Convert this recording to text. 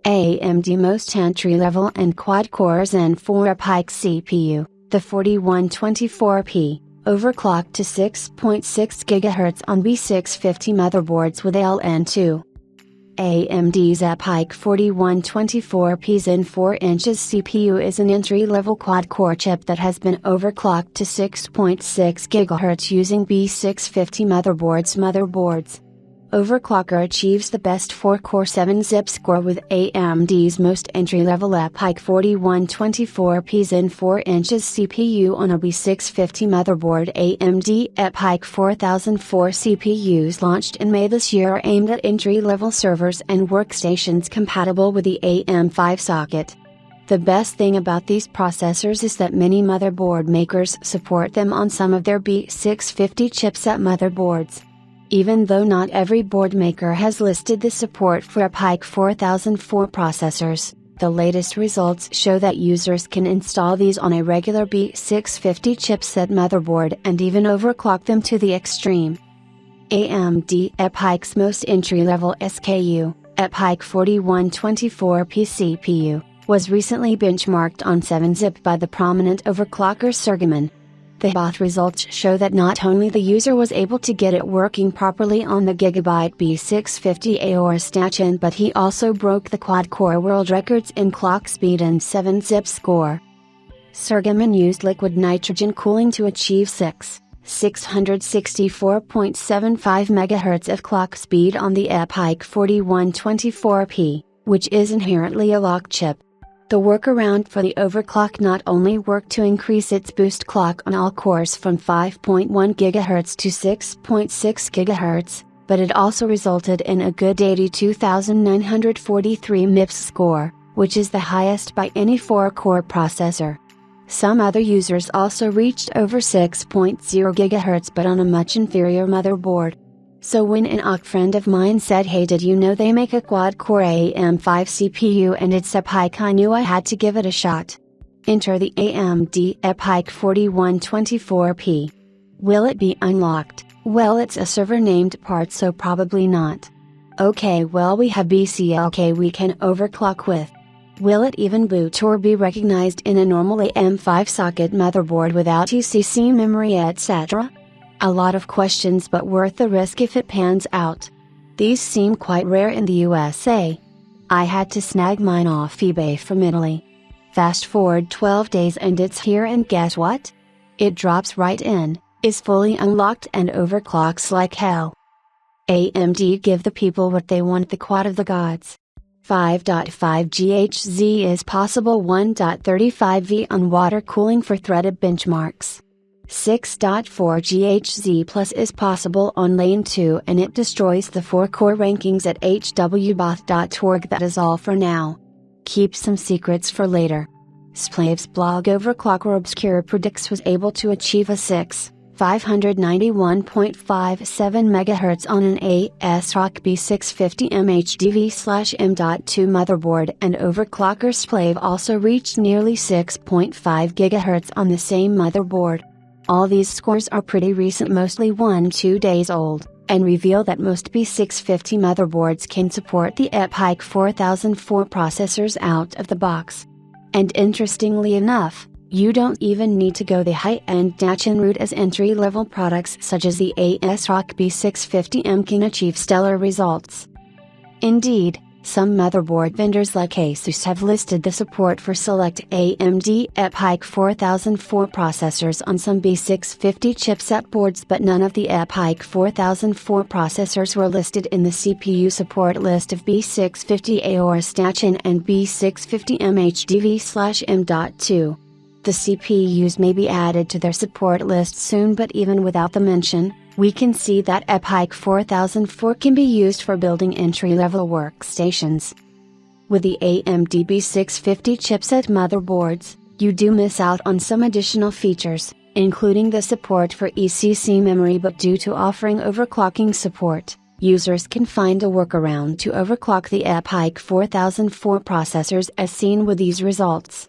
AMD most entry-level and quad-core Zen 4 EPYC CPU, the 4124P, overclocked to 6.6 GHz on B650 motherboards with LN2. AMD's EPYC 4124P Zen 4 inches CPU is an entry-level quad-core chip that has been overclocked to 6.6 GHz using B650 motherboards. Overclocker achieves the best 4-core 7-zip score with AMD's most entry-level EPYC 4124P Zen 4 inches CPU on a B650 motherboard. AMD EPYC 4004 CPUs launched in May this year are aimed at entry-level servers and workstations compatible with the AM5 socket. The best thing about these processors is that many motherboard makers support them on some of their B650 chipset motherboards. Even though not every board maker has listed the support for EPYC 4004 processors, the latest results show that users can install these on a regular B650 chipset motherboard and even overclock them to the extreme. AMD EPYC's most entry-level SKU, EPYC 4124P CPU, was recently benchmarked on 7-zip by the prominent overclocker Sergeman. The both results show that not only the user was able to get it working properly on the Gigabyte B650 AOR stanchion, but he also broke the quad-core world records in clock speed and 7-zip score. Sergeman used liquid nitrogen cooling to achieve 664.75 MHz of clock speed on the EPYC 4124P, which is inherently a lock chip. The workaround for the overclock not only worked to increase its boost clock on all cores from 5.1 GHz to 6.6 GHz, but it also resulted in a good 82,943 MIPS score, which is the highest by any 4-core processor. Some other users also reached over 6.0 GHz but on a much inferior motherboard. So when an AUK friend of mine said, "Hey, did you know they make a quad-core AM5 CPU and it's EPYC?" I knew I had to give it a shot. Enter the AMD EPYC 4124P. Will it be unlocked? Well, it's a server-named part, so probably not. Okay, well, we have BCLK we can overclock with. Will it even boot or be recognized in a normal AM5 socket motherboard without UCC memory, etc.? A lot of questions, but worth the risk if it pans out. These seem quite rare in the USA. I had to snag mine off eBay from Italy. Fast forward 12 days and it's here, and guess what? It drops right in, is fully unlocked and overclocks like hell. AMD give the people what they want, the quad of the gods. 5.5 GHz is possible, 1.35V on water cooling for threaded benchmarks. 6.4 GHz plus is possible on lane 2 and it destroys the 4-core rankings at hwboth.org. That is all for now. Keep some secrets for later. Splav's blog Overclocker Obscure predicts was able to achieve a 591.57 MHz on an ASRock B650 MHDV/M.2 motherboard, and overclocker Splav also reached nearly 6.5 GHz on the same motherboard. All these scores are pretty recent, mostly 1-2 days old, and reveal that most B650 motherboards can support the EPYC 4004 processors out of the box. And interestingly enough, you don't even need to go the high-end stanchion route, as entry-level products such as the ASRock B650M can achieve stellar results. Indeed, some motherboard vendors like Asus have listed the support for select AMD EPYC 4004 processors on some B650 chipset boards, but none of the EPYC 4004 processors were listed in the CPU support list of B650 AOR stanchion and B650 MHDV/M.2. The CPUs may be added to their support list soon, but even without the mention, we can see that EPYC 4004 can be used for building entry-level workstations. With the AMD B650 chipset motherboards, you do miss out on some additional features, including the support for ECC memory, but due to offering overclocking support, users can find a workaround to overclock the EPYC 4004 processors, as seen with these results.